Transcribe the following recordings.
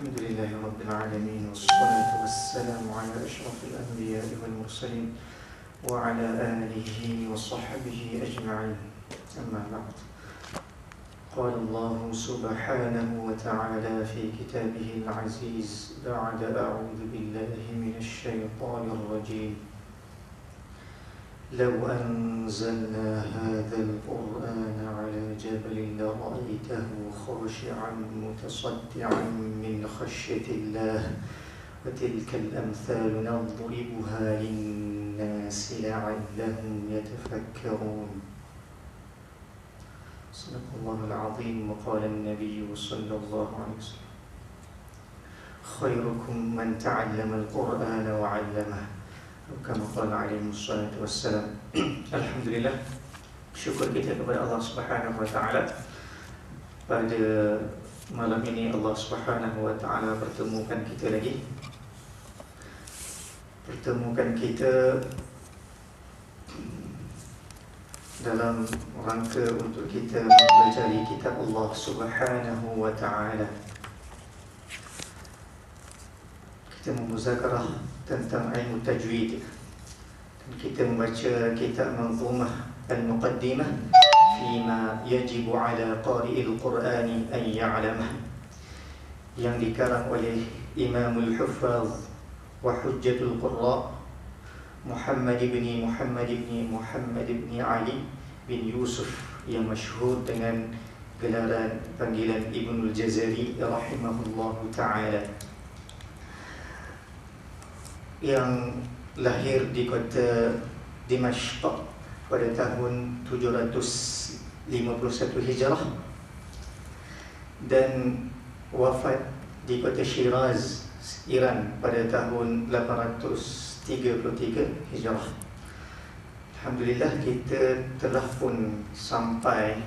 الحمد لله رب العالمين، والصلاة والسلام على أشرف الأنبياء والمرسلين وعلى آله وصحبه أجمعين. أما بعد، قال الله سبحانه وتعالى في كتابه العزيز بعد أعوذ بالله من الشيطان الرجيم: لو أنزلنا هذا القرآن على جبل لرأيته خاشعا متصدعا من خشية الله وتلك الأمثال نضربها للناس لعلهم يتفكرون. صدق الله العظيم. وقال النبي صلى الله عليه وسلم: خيركم من تعلم القرآن وعلمه. Kama qala alaihi wassalatu wassalam. Alhamdulillah, syukur kita kepada Allah Subhanahu wa taala. Pada malam ini Allah Subhanahu wa taala pertemukan kita lagi. Pertemukan kita dalam rangka untuk kita mencari kitab Allah Subhanahu wa taala. Kita memuzakarah tentang ilmu tajwid, dan kita membaca kitab Manzumah Al-Muqaddimah Fima Yajibu Ala Qari'il Qur'ani An Ya'lamah, yang dikarang oleh Imamul Huffaz wa Hujjatul Qurra Muhammad ibn Ali bin Yusuf, yang masyhur dengan gelaran panggilan Ibnul Jazari rahimahullahu ta'ala, yang lahir di kota Dimashq pada tahun 751 Hijrah dan wafat di kota Shiraz, Iran pada tahun 833 Hijrah. Alhamdulillah, kita telah pun sampai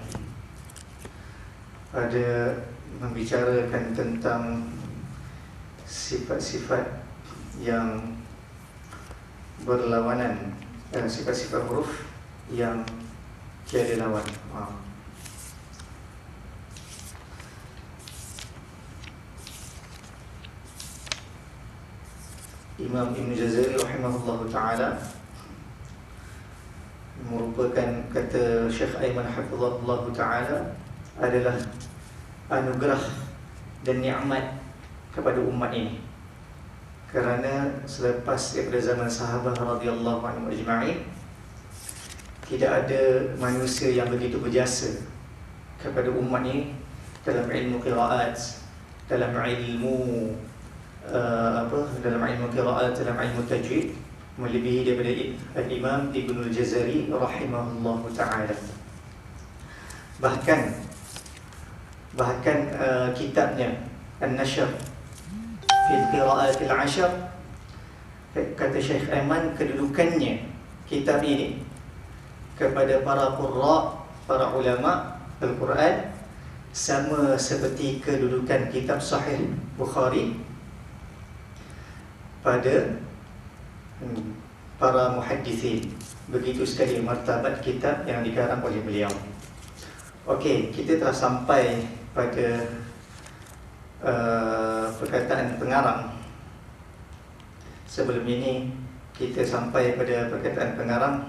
pada membicarakan tentang sifat-sifat yang berlawanan, sifat-sifat huruf yang tiada lawan. Imam Ibn Jazari rahimahullah ta'ala merupakan, kata Syekh Aiman hafizahullah ta'ala, adalah anugerah dan nikmat kepada umat ini. Kerana selepas daripada zaman sahabat radhiyallahu anhum ajma'in, tidak ada manusia yang begitu berjasa kepada umat ini dalam ilmu qiraat, dalam ilmu dalam ilmu qiraat, dalam ilmu tajwid, melebihi daripada Imam Ibnul Jazari rahimahullahu ta'ala. Bahkan kitabnya An-Nashr Fil Qira'atil Ashar, kata Syekh Aiman, kedudukannya kitab ini kepada para qurra, para ulama Al-Quran, sama seperti kedudukan kitab Sahih Bukhari pada para muhaddithin. Begitu sekali martabat kitab yang dikarang oleh beliau. Okey, kita telah sampai pada perkataan pengarang. Sebelum ini kita sampai pada perkataan pengarang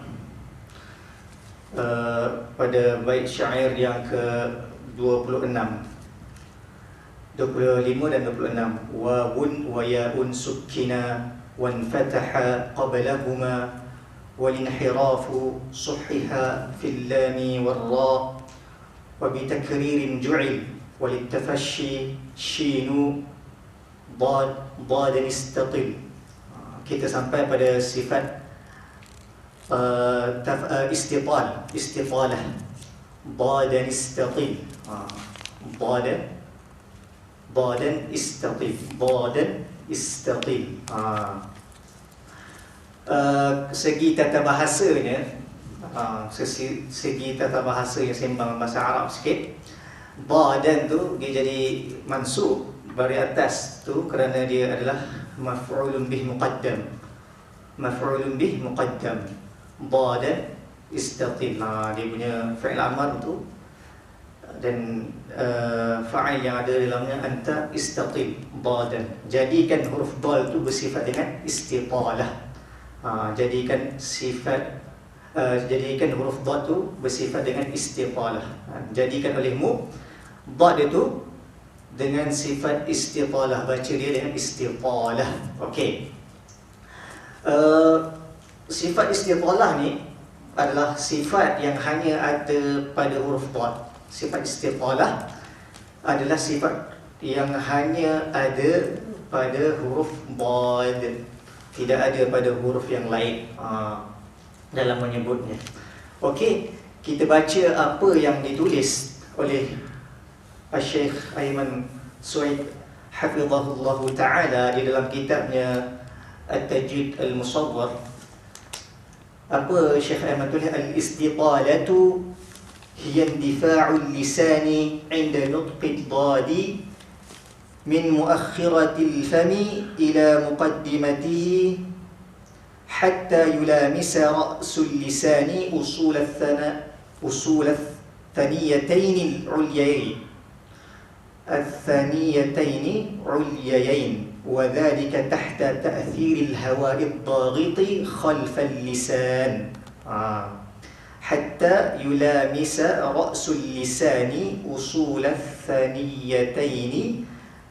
pada bait syair yang ke-26, 25 dan 26. Wawun wa yaun sukkina wanfataha qablahuma walinhirafu suhiha fil lami warra wa bitakririn ju'il walitafasshi shinu dadan istatil. Kita sampai pada sifat istitalah, dadan istatil, dadan istatil. Segi tata bahasanya, segi tata bahasa yang sembang bahasa Arab sikit, dadan tu dia jadi mansub bari atas tu kerana dia adalah maf'ulun bih muqaddam. Dadan istatil. Dia punya fi'il amar tu dan fa'il yang ada dalamnya anta istatil dadan. Jadikan huruf dal tu bersifat dengan istitalah. Jadikan huruf dal tu bersifat dengan istitalah. Jadikan olehmu dal itu dengan sifat istitalah, baca dia dengan istitalah. Okey. Sifat istitalah ni adalah sifat yang hanya ada pada huruf dal. Sifat istitalah adalah sifat yang hanya ada pada huruf dal, tidak ada pada huruf yang lain dalam menyebutnya. Okey, kita baca apa yang ditulis oleh Syekh Aiman Suaid hafizahullah taala di dalam kitabnya At-Tajwid Al-Musawwar. Apa Syekh Aiman tulis? Al-istitalatu hiya indifa'ul lisani 'inda nutqi ad-dadi min muakhiratil fami ila muqaddimatihi hatta yulamisa ra'sul lisani usul ath-thaniyatayn al-'ulyayn wa dhalika tahta ta'thir al-hawa'i ad-daghiti khalf al-lisan. Hatta yulamisa ra'sul lisani usul ath-thaniyatayn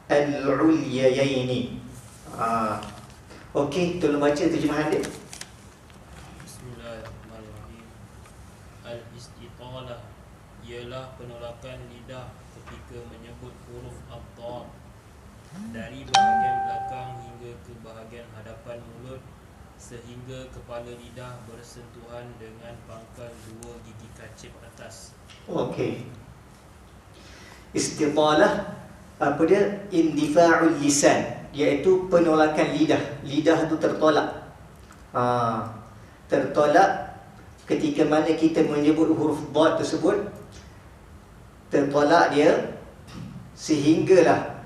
al-'ulyayn. Okey, tolong baca terjemahan dia. Bismillahirrahmanirrahim. Al-istitalah ialah penolakan lidah ketika menyebut huruf ad-dad dari bahagian belakang hingga ke bahagian hadapan mulut sehingga kepala lidah bersentuhan dengan pangkal dua gigi kacip atas. Okey. Istitalah apa dia? Indifa'ul lisan, iaitu penolakan lidah. Lidah tu tertolak. Tertolak ketika mana kita menyebut huruf dad tersebut, tertolak dia sehinggalah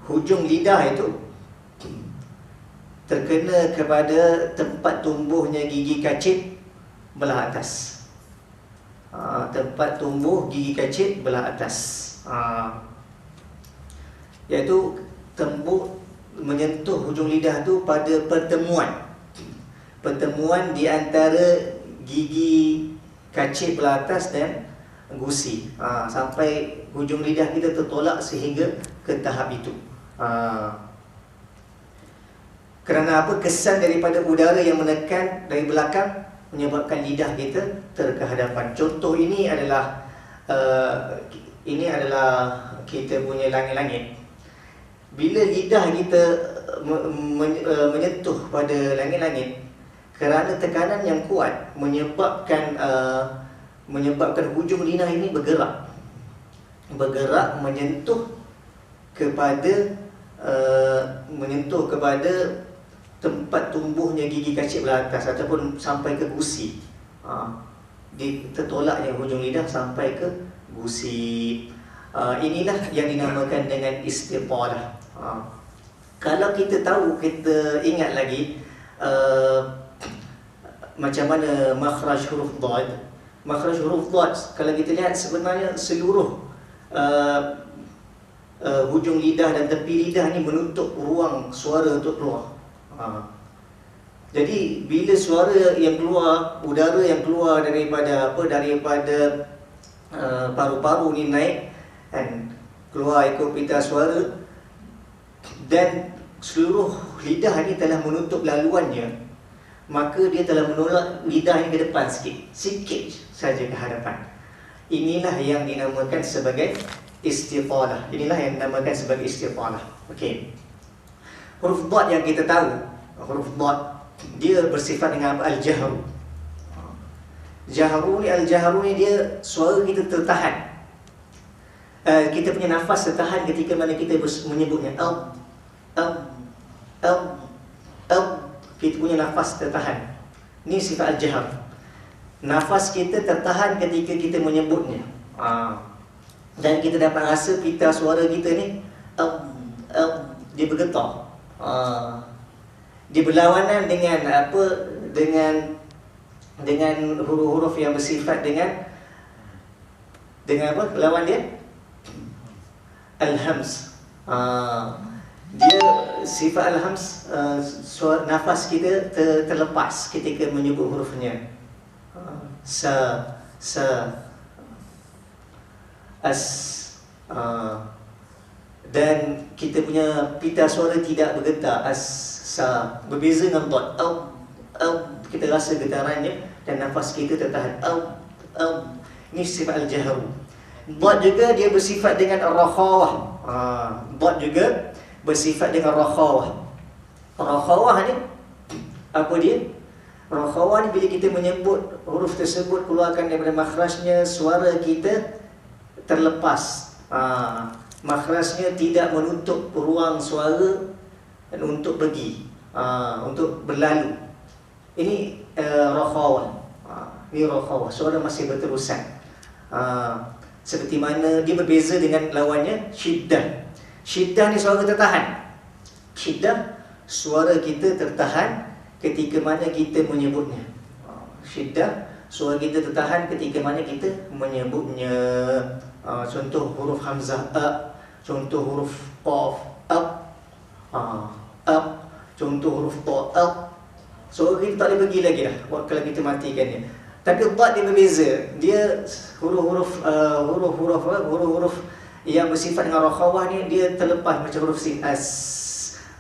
hujung lidah itu terkena kepada tempat tumbuhnya gigi kacip belah atas. Tempat tumbuh gigi kacip belah atas, iaitu menyentuh hujung lidah tu pada pertemuan di antara gigi kacip belah atas dan gusi, sampai hujung lidah kita tertolak sehingga ke tahap itu. Kerana apa? Kesan daripada udara yang menekan dari belakang menyebabkan lidah kita terkehadapan. Contoh ini adalah kita punya langit-langit. Bila lidah kita menyentuh pada langit-langit, kerana tekanan yang kuat menyebabkan hujung lidah ini bergerak menyentuh kepada tempat tumbuhnya gigi kacip belah atas ataupun sampai ke gusi. Tertolaknya hujung lidah sampai ke gusi. Inilah yang dinamakan dengan istitalah. Kalau kita tahu, kita ingat lagi macam mana makhraj huruf dad. Makhraj huruf dad, kalau kita lihat sebenarnya seluruh hujung lidah dan tepi lidah ni menutup ruang suara untuk keluar. Jadi bila suara yang keluar, udara yang keluar daripada paru-paru ni naik dan keluar ikut pita suara, dan seluruh lidah ni telah menutup laluannya, maka dia telah menolak lidah ni ke depan sikit saja ke hadapan. Inilah yang dinamakan sebagai istitalah. Okey. Huruf dad yang kita tahu, huruf dad dia bersifat dengan apa? Al-jahru. Al-jahru ni dia suara kita tertahan. Kita punya nafas tertahan ketika mana kita menyebutnya kita punya nafas tertahan. Ni sifat al-jahr. Nafas kita tertahan ketika kita menyebutnya. Dan kita dapat rasa pita suara kita ni dia bergetar. Dia berlawanan dengan apa? Dengan huruf-huruf yang bersifat dengan Dengan apa? Lawan dia al-hams. Dia sifat al-hams, nafas kita terlepas ketika menyebut hurufnya. Sa, as, dan kita punya pita suara tidak bergetar. As, sa, berbeza dengan dot. Kita rasa getarannya dan nafas kita tertahan. Ini sifat al-jahru. Dot juga dia bersifat dengan rakhawah. Dot juga bersifat dengan rakhawah. Rakhawah ni apa dia? Rakhawah ni bila kita menyebut huruf tersebut keluarkan daripada makhrajnya, suara kita terlepas. Makhrajnya tidak menutup ruang suara untuk pergi, untuk berlalu. Ini rakhawah. Ini rakhawah, suara masih berterusan. Seperti mana dia berbeza dengan lawannya syiddah. Syiddah ni suara tertahan. Syiddah, suara kita tertahan ketika mana kita menyebutnya. Syiddah, suara kita tertahan ketika mana kita menyebutnya. Contoh huruf hamzah contoh huruf qaf contoh huruf ta suara kita tak boleh pergi lagi dah kalau kita matikan dia. Tapi ta dia berbeza. Dia huruf-huruf yang bersifat dengan rakhawah ni dia terlepas, macam huruf sin as,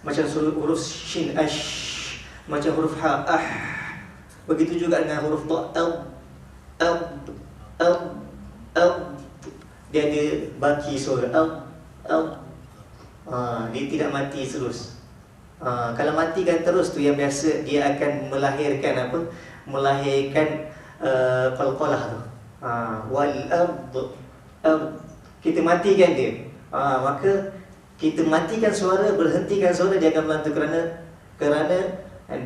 macam huruf shin ash, macam huruf ha ah. Begitu juga dengan huruf ta dia ada baki suara dia tidak mati terus. Kalau matikan terus tu yang biasa dia akan melahirkan apa? Melahirkan qalqalah tu. Wal ard. Kita matikan dia. Maka kita matikan suara, berhentikan suara, dia akan melantu kerana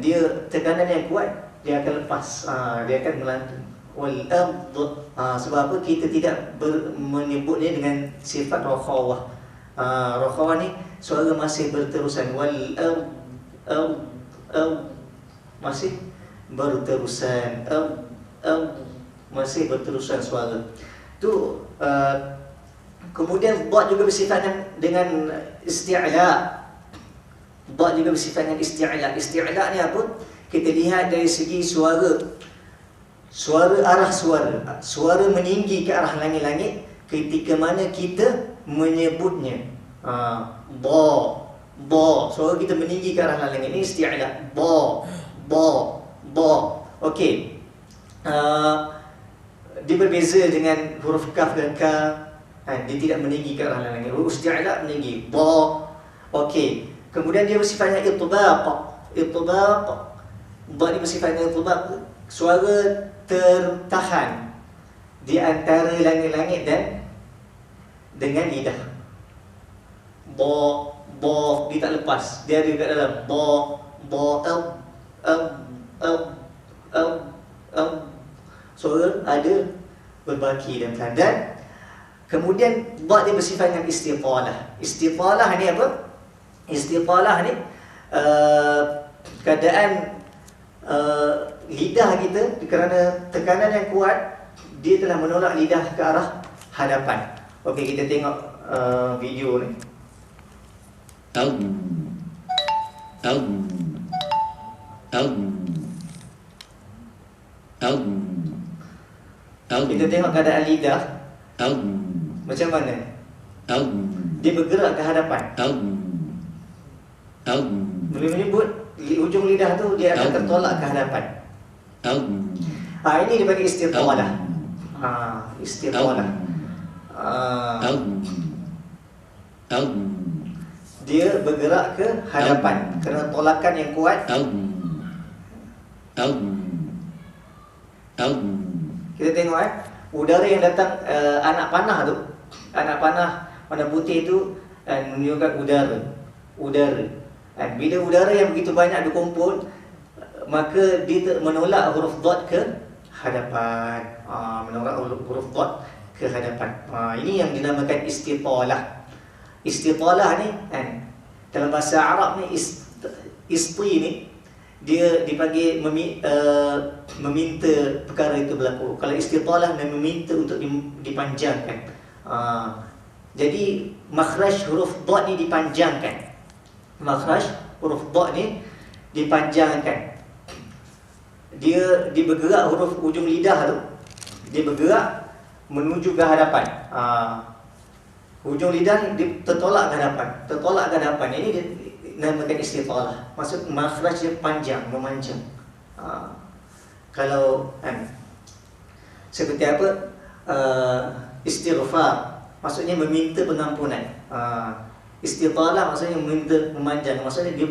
dia tekanan yang kuat, dia akan lepas. Dia akan melantu. Wal ard. Sebab apa? Kita tidak menyebutnya dengan sifat rakhawah. Rakhawah ni suara masih berterusan. Wal ard masih berterusan. Masih berterusan suara tu. Kemudian dad juga bersifat dengan isti'la. Dad juga bersifat dengan isti'la. Isti'la ni apa? Kita lihat dari segi suara, arah suara meninggi ke arah langit-langit ketika mana kita menyebutnya. Ba, suara kita meninggi ke arah langit. Ini isti'la. Ba. Okey. Dia berbeza dengan huruf kaf dan ka. Dia tidak meninggi ke arah langit. Huruf isti'la meninggi. Ba. Okey. Kemudian dia bersifatnya itbaq. Ba ni bersifatnya itbaq. Suara tertahan di antara langit-langit dan dengan lidah. Ba, dia tak lepas. Dia ada kat dalam. Suara ada berbaki dan pelan. Dan kemudian ba dia bersifat dengan istiqalah. Istiqalah ni apa? Istiqalah ni keadaan lidah kita kerana tekanan yang kuat, dia telah menolak lidah ke arah hadapan. Okey, kita tengok video ni. Kita tengok keadaan lidah macam mana dia bergerak ke hadapan. Bila menyebut ujung lidah tu, dia akan tertolak ke hadapan. Ini dipanggil istiqalah. Istiqalah. Dia bergerak ke hadapan kerana tolakan yang kuat. Kita tengok udara yang datang, anak panah tu, anak panah warna putih tu menunjukkan udara. Bila udara yang begitu banyak berkumpul, maka dia menolak huruf dad ke hadapan. Menolak huruf dad ke hadapan. Ini yang dinamakan istiqalah. Istiqalah ni dalam bahasa Arab ni isti ni dia dipanggil meminta perkara itu berlaku. Kalau istitalah meminta untuk dipanjangkan. Jadi makhraj huruf dha ni dipanjangkan. Makhraj huruf dha ni dipanjangkan. Dia bergerak huruf ujung lidah tu, dia bergerak menuju ke hadapan. Hujung lidah ni tertolak ke hadapan. Tertolak ke hadapan. Ini dinamakan istitalah. Maksud makhraj dia panjang, memanjang. Kalau seperti apa? Istighfar, maksudnya meminta pengampunan. Istitalah maksudnya meminta memanjang. Maksudnya dia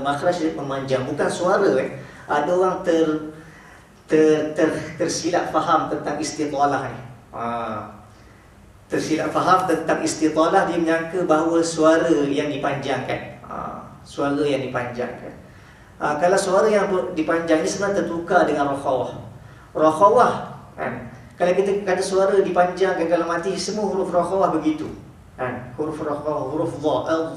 makhraj dia memanjang, bukan suara. Ada orang tersilap faham tentang istitalah ni. Tersilap faham tentang istitalah, dia menyangka bahawa suara yang dipanjangkan. Suara yang dipanjangkan. Kalau suara yang dipanjang ini sebenarnya tertukar dengan rakhawah. Rakhawah kan? Kalau kita kata suara dipanjangkan dalam hati, semua huruf rakhawah begitu kan? Huruf rakhawah, huruf dha,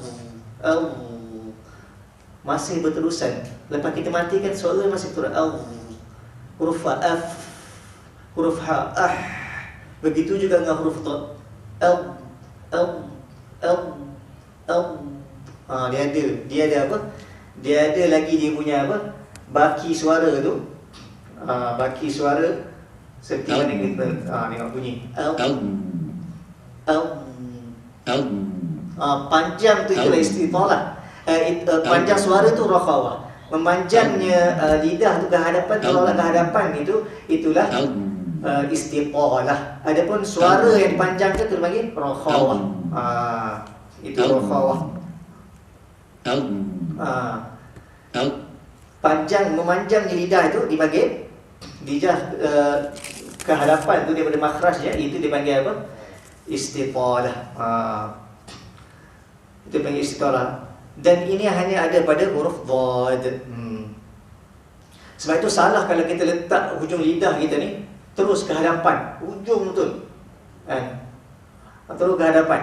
masih berterusan. Lepas kita matikan, suara masih turun. Huruf fa, huruf ha, begitu juga dengan huruf dha. Dia ada apa? Dia ada lagi dia punya apa? Baki suara tu. Baki suara seperti mana kita tengok bunyi. Panjang tu itulah istitalah. Panjang suara tu rakhawah. Memanjangnya lidah tu ke hadapan, tolak ke hadapan itulah istitalah. Adapun suara yang dipanjangkan tu dipanggil rakhawah. Itu rakhawah. Panjang, memanjangnya lidah itu dipanggil lidah ke hadapan tu daripada makhrajnya, itu dipanggil apa? Istitalah. Itu dipanggil istitalah. Dan ini hanya ada pada huruf dhad. Sebab itu salah kalau kita letak hujung lidah kita ni terus ke hadapan, hujung betul kan? Terus ke hadapan.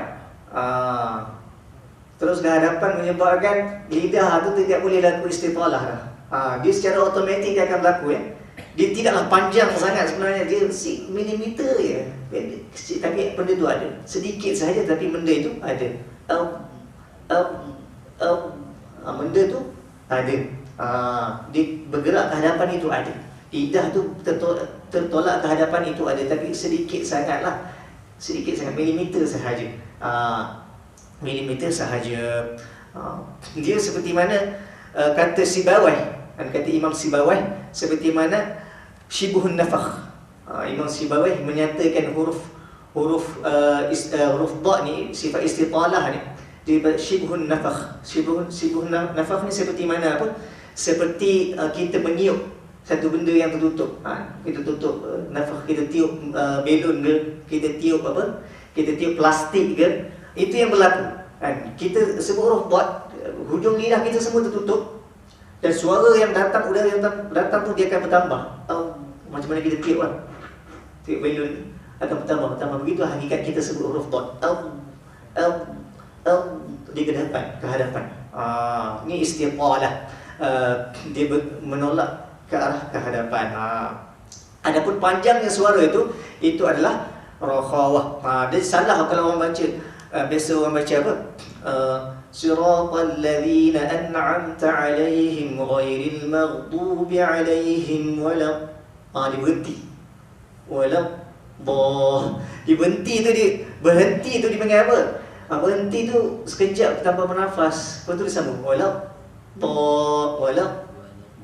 Terus ke hadapan menyebabkan lidah tu tidak boleh laku istitalah dah. Dia secara automatik dia akan berlaku. Dia tidaklah panjang sangat sebenarnya, dia milimeter je. Tapi benda tu ada. Sedikit sahaja tapi benda itu ada. Benda tu ada. Dia bergerak ke hadapan itu ada. Lidah tu tertolak ke hadapan itu ada, tapi sedikit sangatlah. Sedikit sangat, milimeter sahaja. Milimeter sahaja. Dia seperti mana kata Sibawai, kata Imam Sibawai, seperti mana Syibuhun Nafakh. Imam Sibawai menyatakan huruf dha ni, sifat istitalah ni, dia Syibuhun Nafakh. Syibuhun Nafakh ni seperti mana apa? Seperti kita meniup satu benda yang tertutup. Kita tutup nafakh, kita tiup belon ke, kita tiup apa? Kita tiup plastik ke, itu yang berlaku kan? Kita sebut huruf dha, hujung lidah kita semua tertutup, dan suara yang datang, udara yang datang tu dia akan bertambah. Macam mana kita tiup kan? Tiup belon akan bertambah. Begitu hakikat kita sebut huruf dha. Dia ke hadapan. Ini istitalah. Dia menolak ke arah ke hadapan. Adapun panjangnya suara itu adalah rakhawah. Dia salah kalau orang baca. Biasa orang baca apa? Siratal ladzina an'amta 'alaihim ghairil maghdubi 'alaihim walad. Dia berhenti. Walad. Dia berhenti tu, dia berhenti tu dipanggil apa? Berhenti tu sekejap tanpa bernafas. Lepas tu disambung walad.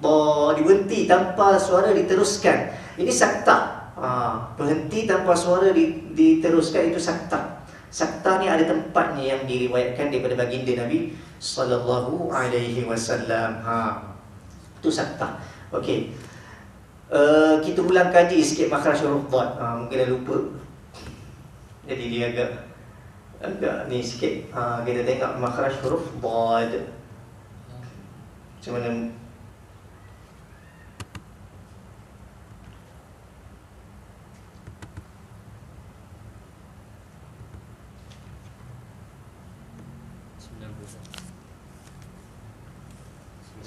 Dia berhenti tanpa suara diteruskan. Ini sakta. Berhenti tanpa suara diteruskan, itu sakta. Sakta ni ada tempatnya yang diriwayatkan daripada baginda Nabi sallallahu alaihi wasallam. Itu sakta. Okey. Kita ulang kaji sikit makhraj huruf dha. Mungkin dah lupa. Jadi dia agak ni sikit. Kita tengok makhraj huruf dha. Macam mana?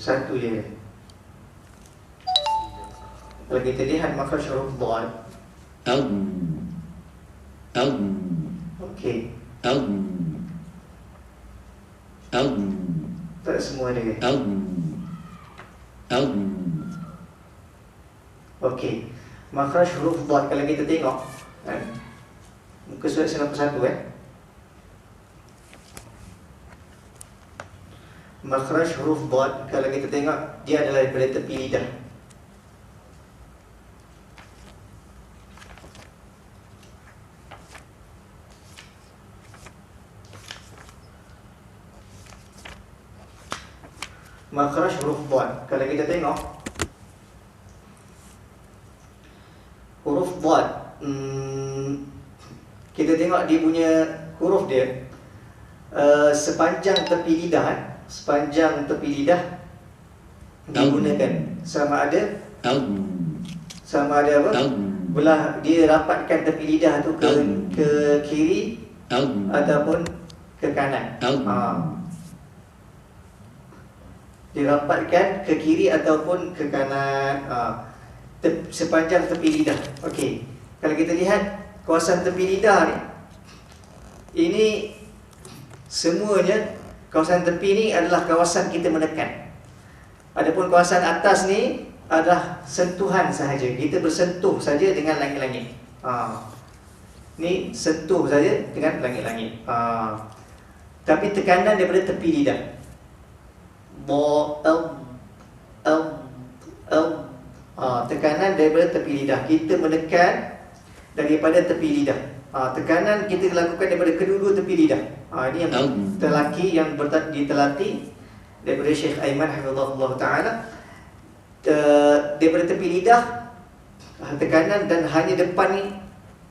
Satu je. Kalau kita lihat makhraj huruf dhad, okey, tak semua dia. Okey, makhraj huruf dhad kalau kita tengok kan, muka surat 91 makhraj huruf dhad kalau kita tengok dia adalah daripada tepi lidah. Makhraj huruf dhad kalau kita tengok huruf dhad, kita tengok dia punya huruf dia sepanjang tepi lidah, sepanjang tepi lidah digunakan sama ada apa, belah dia rapatkan tepi lidah tu ke kiri ataupun ke kanan. Dirapatkan ke kiri ataupun ke kanan, sepanjang tepi lidah. Okey, kalau kita lihat kawasan tepi lidah ni, ini semuanya kawasan tepi ni adalah kawasan kita menekan. Adapun kawasan atas ni adalah sentuhan sahaja, kita bersentuh saja dengan langit-langit. Ni sentuh saja dengan langit-langit. Tapi tekanan daripada tepi lidah. Tekanan daripada tepi lidah, kita menekan daripada tepi lidah. Tekanan kita lakukan daripada kedua-dua tepi lidah. Ini yang terlaki, yang ditelati daripada Syekh Aiman hafizahullah ta'ala, daripada tepi lidah tekanan, dan hanya depan ni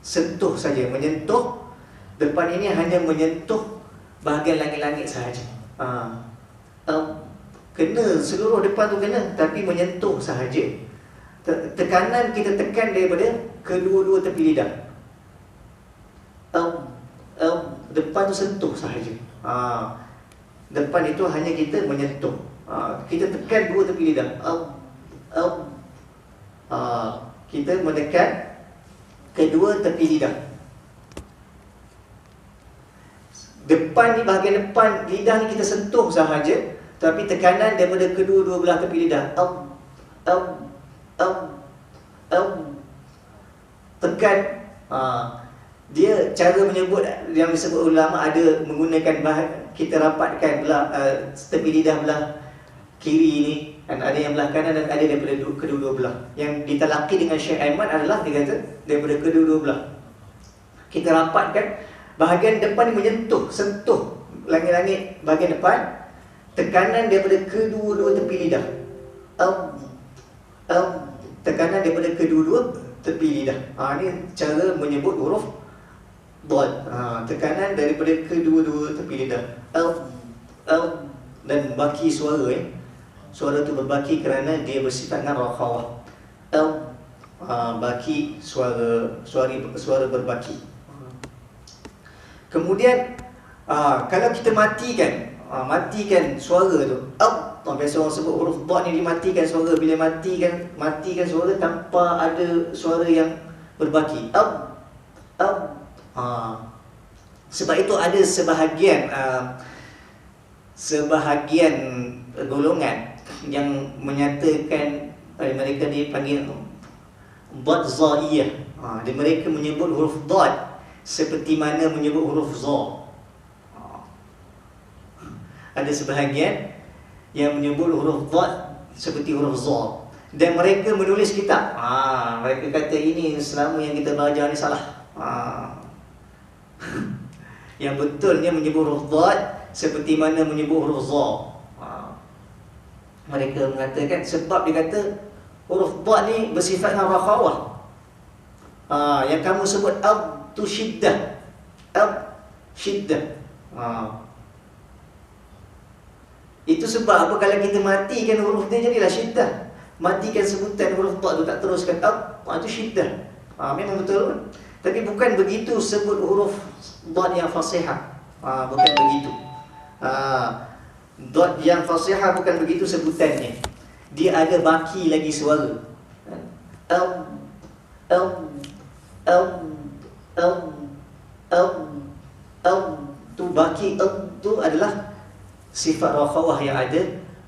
sentuh saja, menyentuh. Depan ini hanya menyentuh bahagian langit-langit sahaja. Kena seluruh depan tu kena, tapi menyentuh sahaja. Tekanan kita tekan daripada kedua-dua tepi lidah. Depan tu sentuh sahaja. Depan itu hanya kita menyentuh. Kita tekan dua tepi lidah. Kita menekan kedua tepi lidah. Depan ni, bahagian depan lidah ni kita sentuh sahaja, tapi tekanan daripada kedua-dua belah tepi lidah. Tekan. Dia cara menyebut yang disebut ulama ada menggunakan kita rapatkan belah tepi lidah belah kiri ni, dan ada yang belah kanan dan ada daripada kedua-dua belah. Yang ditelaki dengan Syekh Aiman adalah dia kata daripada kedua-dua belah. Kita rapatkan bahagian depan ni, sentuh langit-langit bahagian depan. Tekanan daripada kedua-dua tepi lidah. Tekanan daripada kedua-dua tepi lidah. Ini cara menyebut huruf dhad. Tekanan daripada kedua-dua tepi lidah. Dan baki suara, suara tu berbaki kerana dia bersifat dengan rakhawah. Baki, suara berbaki. Kemudian kalau kita matikan suara tu, biasa orang sebut huruf dhad ni dimatikan suara. Bila matikan suara tanpa ada suara yang berbaki. Sebab itu ada sebahagian golongan yang menyatakan mereka dipanggil dhad zaiyah. Mereka menyebut huruf dhad seperti mana menyebut huruf za. Ada sebahagian yang menyebut huruf dhad seperti huruf za, dan mereka menulis kitab. Mereka kata ini selama yang kita belajar ni salah. Yang betulnya menyebut huruf dhad seperti mana menyebut huruf za. Mereka mengatakan sebab dia kata huruf dhad ni bersifat dengan rakhawah. Yang kamu sebut tu syiddah. Itu sebab apa, kalau kita matikan huruf dia jadilah syiddah. Matikan sebutan huruf dhad tu, tak teruskan itu syiddah. Memang betul. Tapi bukan begitu sebut huruf dhad yang fasihah. Bukan begitu. Dhad yang fasihah bukan begitu sebutannya. Dia ada baki lagi suara. tu baki tu adalah sifat rakhawah yang ada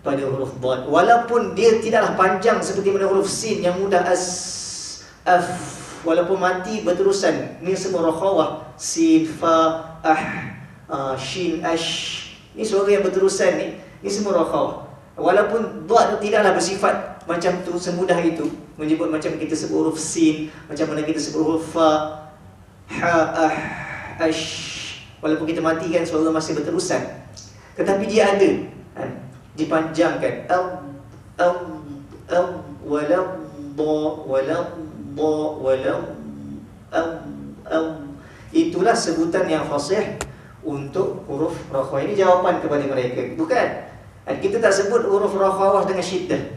pada huruf dhad, walaupun dia tidaklah panjang seperti mana huruf sin yang mudah af, walaupun mati berterusan. Ni semua rakhawah, sin, fa, shin, ash, ni suara yang berterusan ni semua rakhawah. Walaupun dhad tu tidaklah bersifat macam tu, semudah itu menyebut macam kita sebut huruf sin, macam mana kita sebut huruf fa, ha, ash. Walaupun kita matikan, suara masih berterusan, tetapi dia ada dipanjangkan. Itulah sebutan yang fasih untuk huruf rakhawah. Ini jawapan kepada mereka, bukan? Kita tak sebut huruf rakhawah dengan syiddah.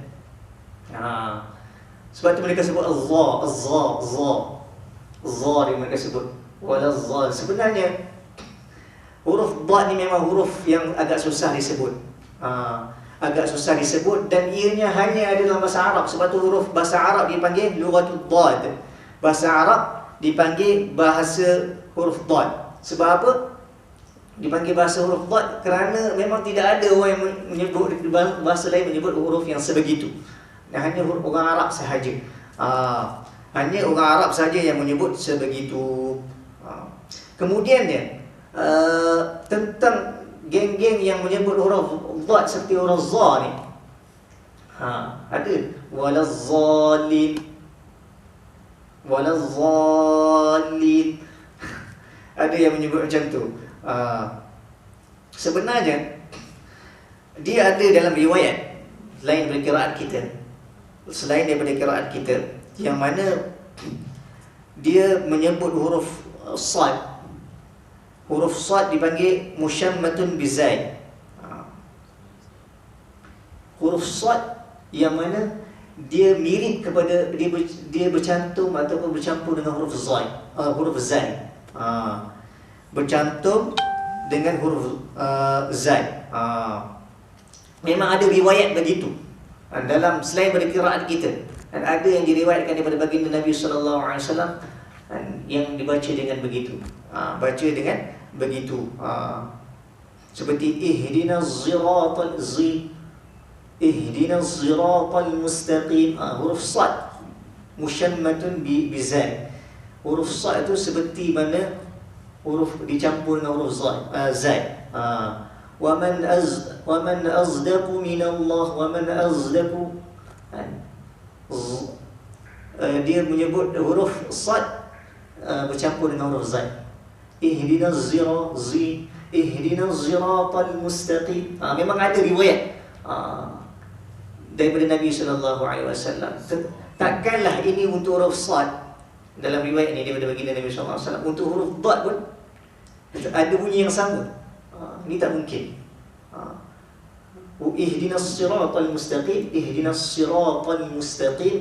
Sebab tu mereka sebut Allah, yang mereka sebut wala zal. Sebenarnya huruf dhad ni memang huruf yang agak susah disebut. Agak susah disebut, dan ianya hanya ada dalam bahasa Arab. Sebab tu huruf bahasa Arab dipanggil lughatul dhad. Bahasa Arab dipanggil bahasa huruf dhad. Sebab apa dipanggil bahasa huruf dhad? Kerana memang tidak ada orang yang menyebut bahasa lain menyebut huruf yang sebegitu. Dan hanya orang Arab sahaja. Hanya orang Arab sahaja yang menyebut sebegitu. Kemudiannya tentang geng-geng yang menyebut huruf dhad seperti huruf za ni, ada walazzalin, ada yang menyebut macam tu. Sebenarnya dia ada dalam riwayat lain daripada qiraat kita, selain daripada qiraat kita, yang mana dia menyebut huruf sad. Huruf sad dipanggil musyammatun bizai. Huruf sad yang mana dia mirip kepada, dia bercantum ataupun bercampur dengan huruf zai. Bercantum dengan huruf zai. Memang ada riwayat begitu dalam selain daripada qiraat kita, dan ada yang diriwayatkan daripada baginda Nabi sallallahu alaihi wasallam yang dibaca dengan begitu. Baca dengan begitu, seperti ihdinas siratal mustaqim. Huruf sad musyammatun bizai. Huruf sad itu seperti mana huruf dicampur dengan huruf zai. Wa man azdaku minallah, wa man azdaku. Dia menyebut huruf sad bercampur dengan huruf zai. Ihdinas siratal mustaqim. Memang ada riwayat daripada Nabi sallallahu alaihi wasallam. Takkanlah ini untuk huruf sad, dalam riwayat ini daripada baginda Nabi sallallahu alaihi wasallam, untuk huruf dhad pun ada bunyi yang sama. Ini tak mungkin. Ihdinas siratal mustaqim,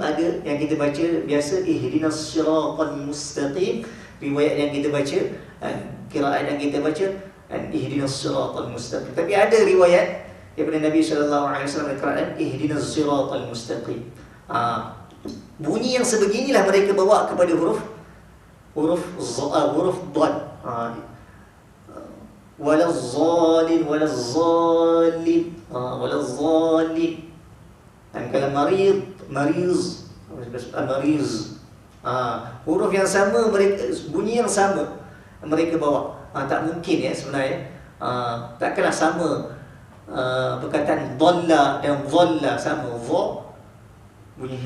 ada yang kita baca biasa ihdinas siratal mustaqim. Riwayat yang kita baca, qiraat yang kita baca, ihdinas siratal mustaqim. Tapi ada riwayat daripada Nabi sallallahu alaihi wasallam qiraat ihdinas siratal mustaqim. Bunyi yang sebeginilah mereka bawa kepada huruf dhad. Walazzalin. Dan kalau mariz. Huruf yang sama, bunyi yang sama mereka bawa. Tak mungkin ya sebenarnya. Takkanlah sama perkataan dhalla dan dhalla sama. Bunyi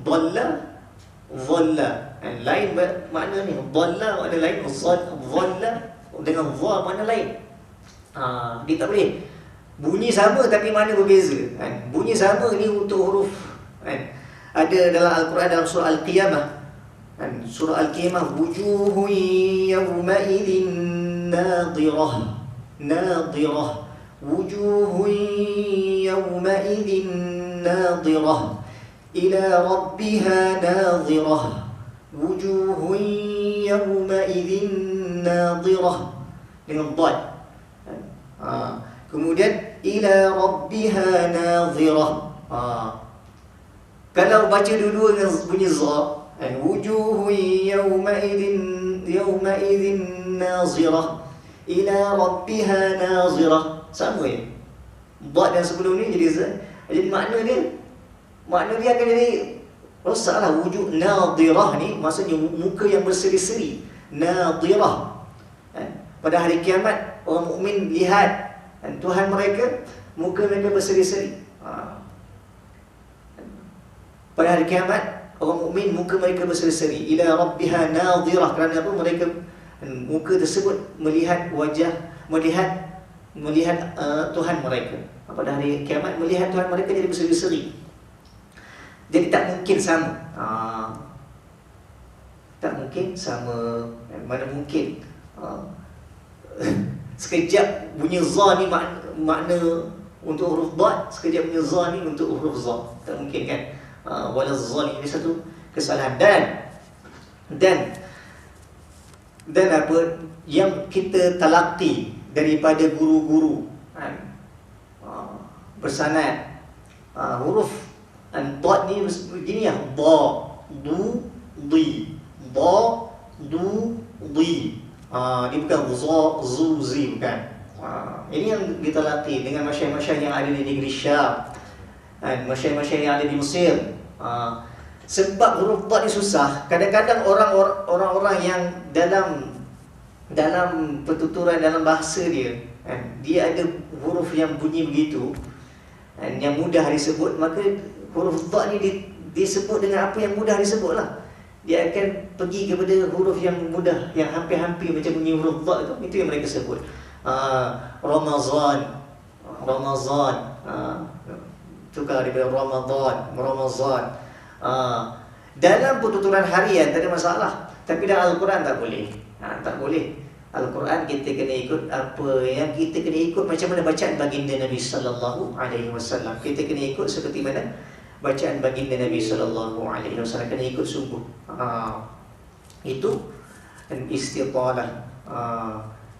dhalla lain makna ni. Dhalla makna lain, dhalla dengan dha makna lain. Dia tak boleh. Bunyi sama tapi makna berbeza. Bunyi sama ni untuk huruf. Ada dalam Al-Quran, dalam surah Al-Qiyamah. Surah Al-Qiyamah, wujuhun yawma idzin nadirah. Wujuhun yawma idzin nadirah ila rabbiha nadirah. Wujuhun yawma idzin nadirah dengan dhad. Kemudian ila rabbiha nadirah. Kalau baca dua-dua dengan bunyi za, wujuhu yawmaidin nazirah ila rabbiha nazirah. Sama ya. Dad yang sebelum ni jadi za. Jadi makna dia akan jadi rosaklah. Wujud nadirah ni maksudnya muka yang berseri-seri. Nadirah. Pada hari kiamat orang mukmin lihat Tuhan mereka, muka mereka berseri-seri. Pada hari kiamat orang mukmin muka mereka berseri-seri. Ila rabbiha nadirah. Kerana apa? Mereka muka tersebut melihat wajah, melihat Tuhan mereka. Pada hari kiamat melihat Tuhan mereka jadi berseri-seri. Jadi tak mungkin sama. Tak mungkin sama. Mana mungkin sekejap bunyi za ni makna untuk huruf dad, sekejap bunyi za ni untuk huruf za. Tak mungkin kan? Wala zali, ini satu kesalahan. Dan apa yang kita talaqi daripada guru-guru bersanad, huruf dad ni begini ya, da, du, di, da, du, di. Dia bukan za, zu, zi, bukan. Ini yang ditalaqi dengan masyayikh-masyayikh yang ada di negeri Syam, masyayikh-masyayikh yang ada di Mesir. Sebab huruf dad ni susah. Kadang-kadang orang-orang yang dalam pertuturan, dalam bahasa dia, dia ada huruf yang bunyi begitu, yang mudah disebut, maka huruf dad ni disebut dengan apa yang mudah disebut lah. Dia akan pergi kepada huruf yang mudah, yang hampir-hampir macam bunyi huruf dad tu. Itu yang mereka sebut. Ramazan, tukar daripada Ramazan. Dalam pertuturan harian tak ada masalah, tapi dalam Al-Quran tak boleh. Tak boleh. Al-Quran kita kena ikut apa yang kita kena ikut, macam mana bacaan baginda Nabi sallallahu alaihi wasallam. Kita kena ikut seperti mana bacaan baginda Nabi sallallahu alaihi wasallam, kena ikut sungguh. Itu istitalah.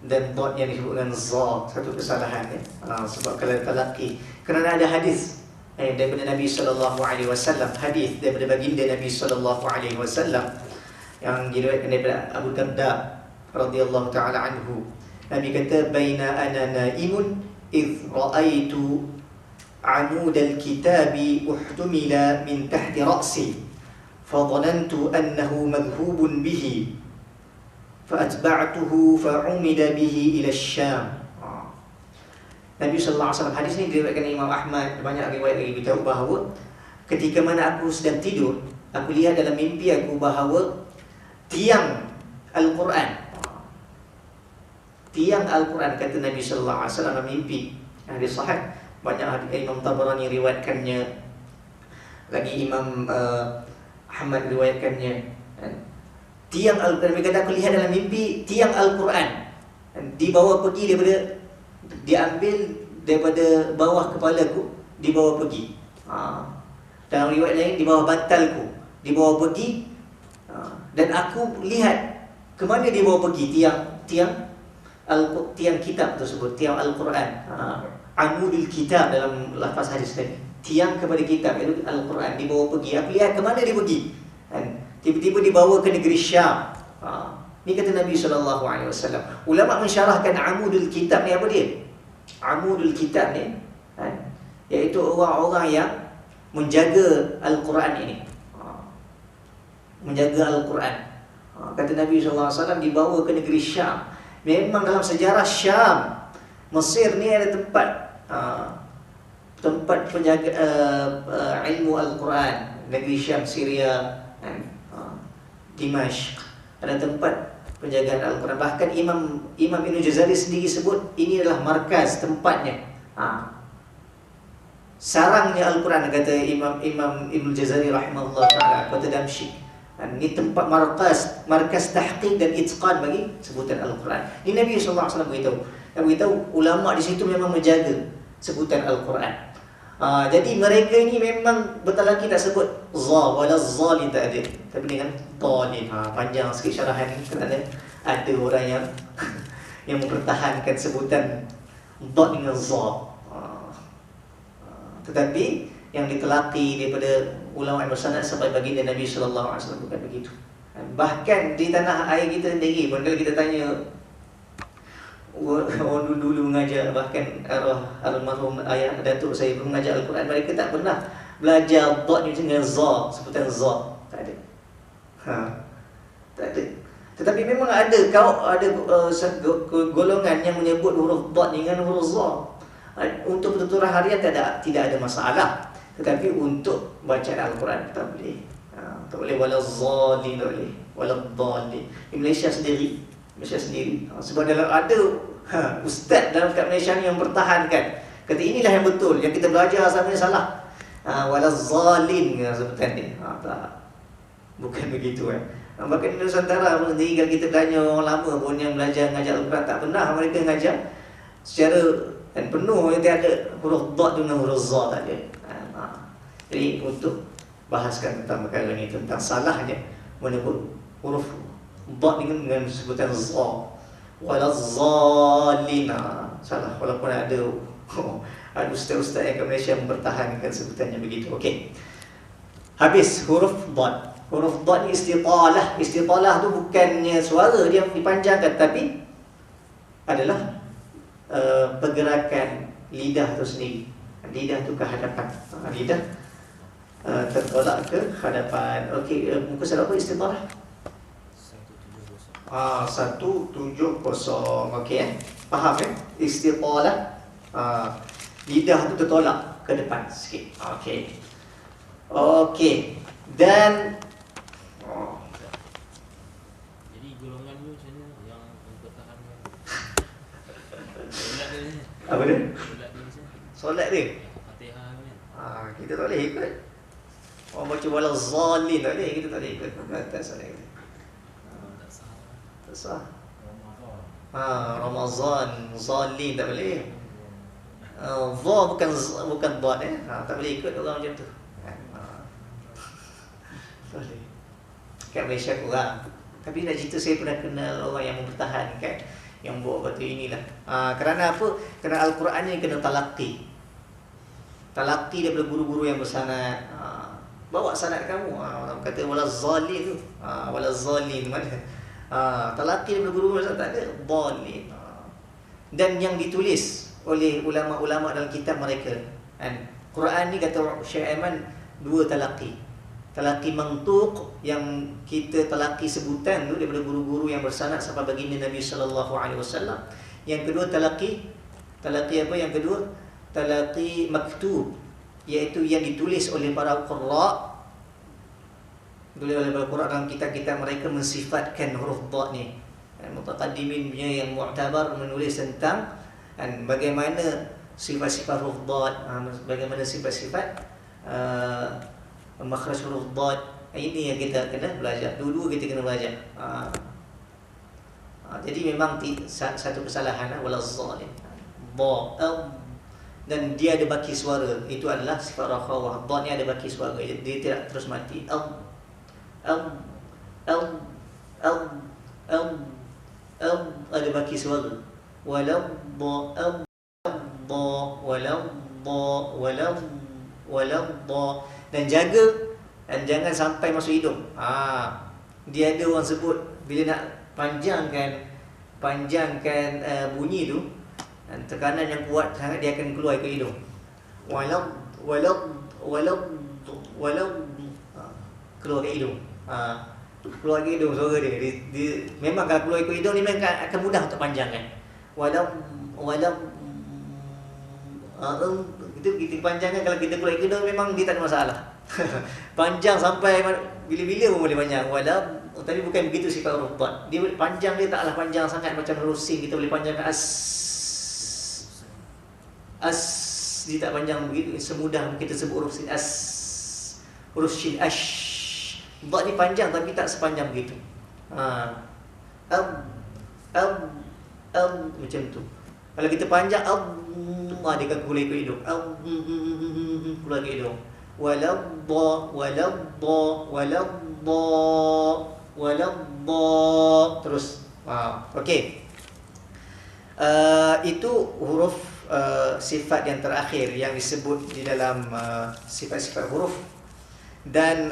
Dan dot yang disebutkan za, satu kesalahan ya. Sebab kalau talaqi, kerana ada hadis daripada Nabi sallallahu alaihi wasallam, hadis daripada baginda Nabi sallallahu alaihi wasallam yang diriwayatkan daripada Abu Darda radhiyallahu taala anhu. Nabi kata, baina ana naimun idh raaitu amud al-kitabi uhtumila min tahti ra'si fadhanantu annahu madhhubun bihi fa'atba'tuhu fa'umida bihi ila Syam. Nabi sallallahu alaihi wasallam, hadis ni diriwayatkan Imam Ahmad, banyak riwayat lagi beritahu bahawa ketika mana aku sedang tidur, aku lihat dalam mimpi aku bahawa tiang Al-Quran, kata Nabi sallallahu alaihi wasallam dalam mimpi. Hadis sahih, banyak hadis. Imam Tabarani riwayatkannya, lagi Imam Ahmad riwayatkannya. Tiang Al-Quran, dia kata aku lihat dalam mimpi tiang Al-Quran dibawa pergi diambil daripada bawah kepalaku, dibawa pergi. Dalam riwayat lain, di bawah bantalku, dibawa pergi. Dan aku lihat ke mana dibawa pergi tiang kitab tersebut, tiang Al-Quran. Amudul kitab dalam lafaz hadis tadi, tiang kepada kitab, iaitu Al-Quran, dibawa pergi. Aku lihat ke mana dia pergi. Tiba-tiba dibawa ke negeri Syam. Ni kata Nabi SAW. Ulama mensyarahkan amudul kitab ni apa dia? Amudul kitab ni iaitu orang-orang yang menjaga Al-Quran ini, menjaga Al-Quran. Kata Nabi SAW, dibawa ke negeri Syam. Memang dalam sejarah Syam, Mesir ni ada tempat penjaga ilmu Al-Quran. Negeri Syam, Syria, Dimashq, ada tempat penjagaan Al-Quran. Bahkan Imam Ibn Jazari sendiri sebut ini adalah markaz, tempatnya, sarangnya Al-Quran, kata Imam Ibn Jazari rahimahullah ta'ala, kota Damsyik. Ini tempat markaz tahqiq dan itqan bagi sebutan Al-Quran. Ini Nabi SAW beritahu ulama di situ memang menjaga sebutan Al-Quran. Jadi mereka ini memang bertalaqi tak sebut za, wala zali tak ada, tapi dengan talin. Panjang sikit syarahan ni, kerana ada orang yang mempertahankan sebutan dot dengan za. Tetapi yang ditelaki daripada ulama bersanad sampai baginda Nabi sallallahu alaihi wasallam, bukan begitu. Bahkan di tanah air kita sendiri pun kalau kita tanya orang dulu mengajar, bahkan almarhum ayah datuk saya pun mengajar Al-Quran, mereka tak pernah belajar dot dengan za, sebutan za, tak ada. Tak ada. Tetapi memang ada golongan yang menyebut huruf dot dengan huruf za. Untuk pertuturan harian tidak ada masalah. Tetapi untuk bacaan Al-Quran tak boleh. Tak boleh walazzalin, tak boleh waladdallin. Di Malaysia sendiri. Sebab dalam ada ustaz dalam kat Malaysia ni yang pertahankan. Kata inilah yang betul, yang kita belajar sama ni salah. Walazzalin sebutan dia. Tak. Bukan begitu kan. Bahkan di Nusantara pun sendiri, kalau kita tanya orang lama pun yang belajar mengajar Al-Quran, tak pernah mereka mengajar secara dan penuh yang ada huruf dot dengan huruf za, tak ada. Jadi untuk bahaskan tentang perkara ni, tentang salahnya menyebut huruf dot dengan sebutan za, walazzalina, salah. Walaupun ada ustaz-ustaz yang ke Malaysia mempertahankan sebutannya begitu. Okey. Habis huruf dot. Huruf dot ni istitalah. Istitalah tu bukannya suara dia dipanjangkan, tapi adalah pergerakan lidah tu sendiri. Lidah tu ke hadapan. Lidah tertolak ke hadapan. Okey, muka surat apa istitalah? 170. Okey faham istitalah. Lidah tu tertolak ke depan sikit. Okey. Dan jadi golongan ni macam mana yang mempertahankan solat dia ni? Apa dia? Solat dia macam mana? Solat dia? Fatihah ni. Kita tak boleh ikut. Orang baca walazzalin tak boleh, kita tak boleh ikut. Tak solat kita. Tak sah. Tak sah. Ramazan, zalin tak boleh. Za bukan dot tak boleh ikut orang macam tu. Kat Malaysia kurang. Tapi dah cerita, saya pernah kenal orang yang mempertahankan, yang buat batu inilah. Kerana apa? Kerana Al-Quran ni kena talaqi. Talaqi daripada guru-guru yang bersanad. Bawa sanad kamu. Orang kata walazzalin tu. Walazzalin mana? Talaqi daripada guru-guru yang tak ada. Dhalin. Dan yang ditulis oleh ulama-ulama dalam kitab mereka. Quran ni kata Syekh Aiman 2 talaqi. Talaqi mantuq yang kita talaqi sebutan tu daripada guru-guru yang bersanad sampai baginda Nabi sallallahu alaihi wasallam. Yang kedua talaqi apa yang kedua? Talaqi maktub, iaitu yang ditulis oleh para qurra. Ditulis oleh para qurra dalam kitab-kitab mereka mensifatkan huruf dha ni. Mutaqaddimin punya yang mu'tabar menulis tentang bagaimana sifat-sifat huruf dha, bagaimana sifat-sifat makhraj huruf dad. Ini yang kita kena belajar. Dulu kita kena belajar. Jadi memang satu kesalahan walazzalin. Dan dia ada baki suara. Itu adalah sifat rakhawah. Dad ni ada baki suara. Dia tidak terus mati. Ada baki suara. Dan jaga dan jangan sampai masuk hidung. Dia ada orang sebut bila nak panjangkan bunyi tu, tekanan yang kuat sangat dia akan keluar ke hidung. Keluar ke hidung. Keluar ke hidung suara dia. Memang kalau keluar ke hidung ni memang akan mudah untuk panjangkan. Kita panjangkan, kalau kita keluar ke hidung memang dia tak ada masalah. Panjang sampai bila-bila pun boleh panjang. Tapi bukan begitu sifat huruf dad. Dia panjang, dia taklah panjang sangat macam huruf sin. Kita boleh panjangkan as. Dia tak panjang begitu semudah kita sebut huruf sin as. Huruf shin ash. Dad ni panjang tapi tak sepanjang begitu. Macam tu. Kalau kita panjang dia akan keluar ke hidung. Keluar ke hidung. Terus. Okey. Itu huruf sifat yang terakhir yang disebut di dalam sifat-sifat huruf. Dan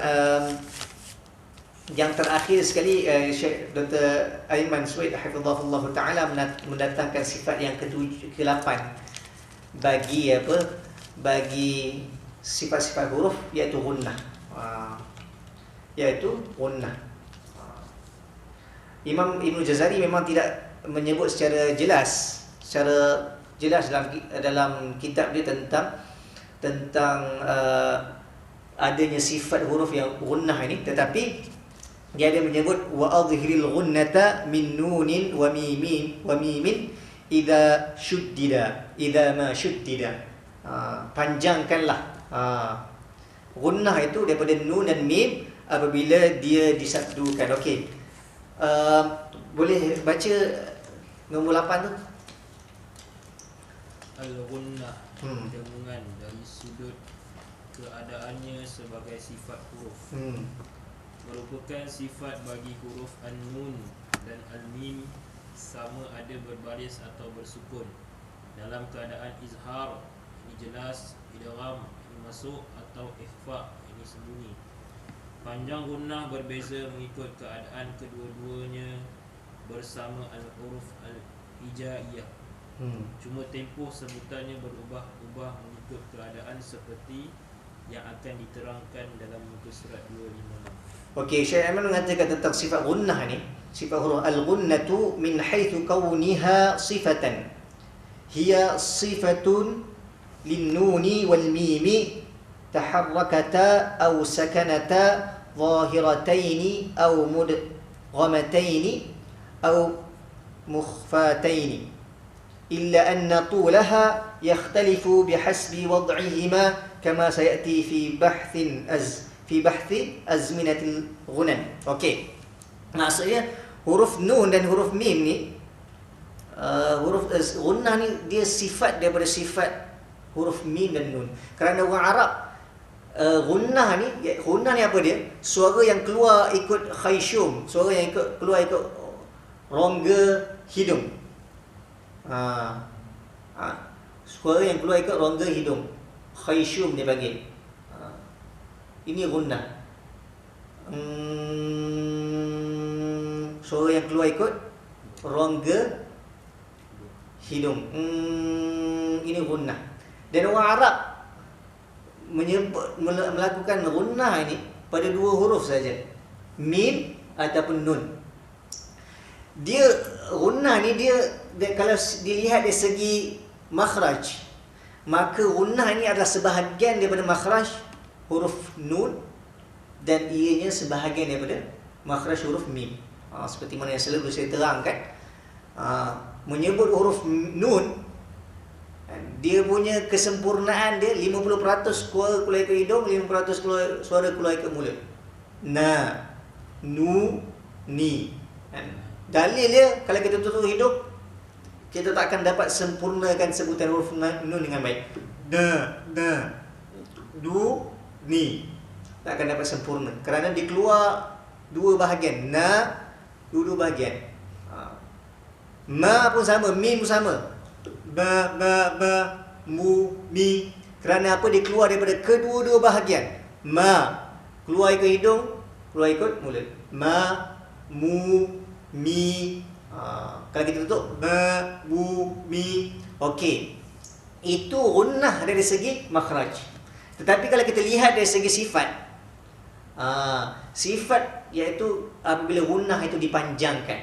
yang terakhir sekali, Syekh Dr. Aiman Suhaid hafizahullah taala mendatangkan sifat yang ke-8 bagi bagi sifat-sifat huruf, iaitu gunnah. Imam Ibn Jazari memang tidak menyebut secara jelas dalam kitab dia tentang adanya sifat huruf yang gunnah ini, tetapi dia ada menyebut wa adhhiril gunnata min nunin wa mimin idza ma shuddida. Panjangkanlah gunnah itu daripada nun dan mim apabila dia disabdukan. Okey. Boleh baca nombor 8 tu? Al-gunnah, dengungan dari sudut keadaannya sebagai sifat huruf, merupakan sifat bagi huruf an-nun dan al-mim, sama ada berbaris atau bersukun, dalam keadaan izhar, ini jelas, idgham, ini masuk, atau ikhfa, ini sembunyi. Panjang gunnah berbeza mengikut keadaan kedua-duanya bersama al-huruf al-hijaiyah. Cuma tempoh sebutannya berubah-ubah mengikut keadaan seperti yang akan diterangkan dalam muka surat 256. Okey, Syekh Aiman mengatakan tentang sifat gunnah ni, sifat huruf al-gunnatu min haitsu kauniha sifatan hiya sifatun lin-nuni wal-mimi taharrakata aw sakanata zahirataini aw mudghamataini aw mukhfataini illa anna tulaha yakhtalifu bihasbi wad'ihima kama sayati fi bahthi azminatil ghunan. Okey. Maksudnya huruf nun dan huruf mim ni, huruf gunnah ni dia sifat daripada sifat huruf mim dan nun. Kerana orang Arab, gunnah ni apa dia? Suara yang keluar ikut khayshum, suara yang keluar ikut rongga hidung. Suara yang keluar ikut rongga hidung, khayshum dia panggil. Ini gunnah. Suara yang keluar ikut rongga hidung. Ini gunnah. Dan orang Arab melakukan gunnah ini pada dua huruf saja, mim ataupun nun. Dia gunnah ni dia kalau dilihat dari segi makhraj, maka gunnah ini adalah sebahagian daripada makhraj huruf nun dan ianya sebahagian daripada makhraj huruf mim. Seperti mana yang selalu saya terangkan, menyebut huruf nun, dia punya kesempurnaan dia 50% suara keluar ikut hidung, 50% suara keluar ikut mulut. Na, nu, ni. Dalil dia, kalau kita tutup hidung, kita tak akan dapat sempurnakan sebutan huruf nun dengan baik. Da, du, ni. Tak akan dapat sempurna kerana dia keluar dua bahagian. Na, dua bahagian. Ma pun sama, mim pun sama. Ba, mu, mi. Kerana apa? Dia keluar daripada kedua-dua bahagian. Ma, keluar ikut hidung, keluar ikut mulut. Ma, mu, mi. Kalau kita tutup, ba, mu, mi. Okey. Itu gunnah dari segi makhraj. Tetapi kalau kita lihat dari segi sifat, sifat iaitu apabila gunnah itu dipanjangkan.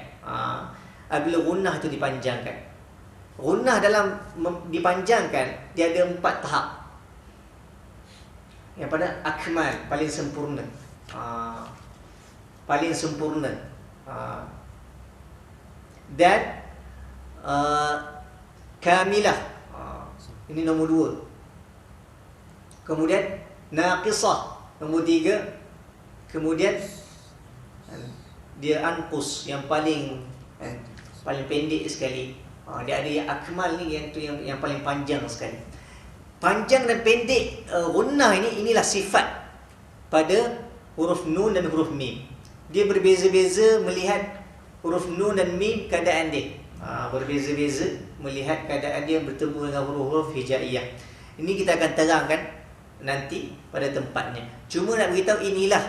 Apabila gunnah itu dipanjangkan. Gunnah dalam dipanjangkan, dia ada 4 tahap. Yang pada akmal, paling sempurna. Paling sempurna. Dan kamilah. Ini nombor 2. Kemudian naqisah, nombor 3. Kemudian dia anqus, yang paling pendek sekali. Dia ada yang akmal ni, yang paling panjang sekali. Panjang dan pendek gunnah inilah sifat pada huruf nun dan huruf mim. Dia berbeza-beza melihat huruf nun dan mim, keadaan dia berbeza-beza melihat keadaan dia bertemu dengan huruf-huruf hijaiyah. Ini kita akan terangkan nanti pada tempatnya. Cuma nak beritahu inilah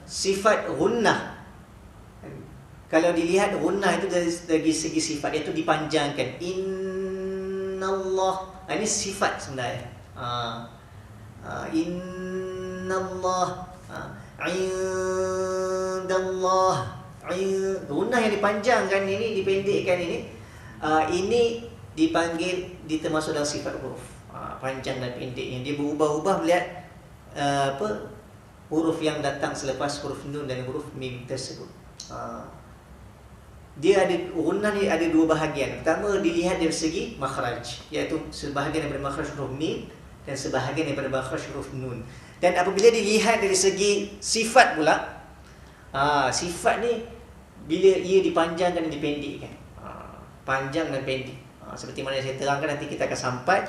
sifat gunnah. Kalau dilihat gunnah itu dari segi sifat, iaitu dipanjangkan. Innallah, ini sifat sebenarnya. Innallah, indallah. Gunnah yang dipanjangkan ini, dipendekkan ini dipanggil, termasuk dalam sifat huruf. Panjang dan pendeknya dia berubah-ubah melihat huruf yang datang selepas huruf nun dan huruf mim tersebut. Dia ada gunnah ni ada dua bahagian. Pertama dilihat dari segi makhraj, iaitu sebahagian daripada makhraj huruf mim dan sebahagian daripada makhraj huruf nun. Dan apabila dilihat dari segi sifat pula, sifat ni bila ia dipanjangkan dan dipendekkan, panjang dan pendek, seperti mana saya terangkan nanti kita akan sampai.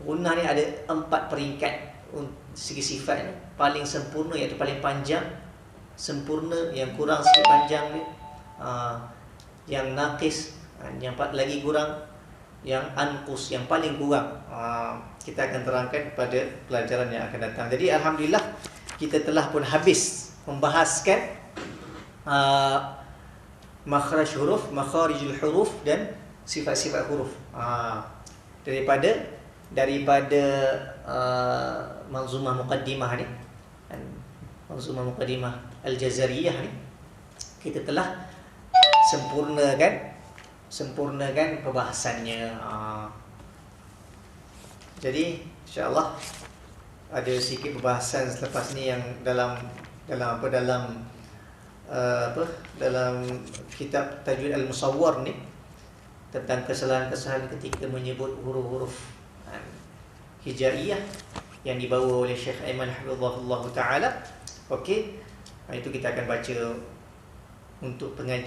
Gunnah ni ada 4 peringkat segi sifat ni. Paling sempurna iaitu paling panjang, sempurna, yang kurang sikit panjang ni, yang naqis, yang lagi kurang, yang anqus, yang paling kurang. Kita akan terangkan pada pelajaran yang akan datang. Jadi alhamdulillah kita telah pun habis membahaskan makhraj huruf, makharijul huruf dan sifat-sifat huruf daripada manzumah muqaddimah ni, manzumah muqaddimah al-Jazariyah ni. Kita telah sempurnakan perbahasannya. Jadi insya-Allah ada sikit perbahasan selepas ni yang dalam kitab Tajwid Al-Musawwar ni, tentang kesalahan-kesalahan ketika menyebut huruf-huruf hijaiyah yang dibawa oleh Syekh Aiman hafizahullah taala. Okey, itu kita akan baca untuk pengajian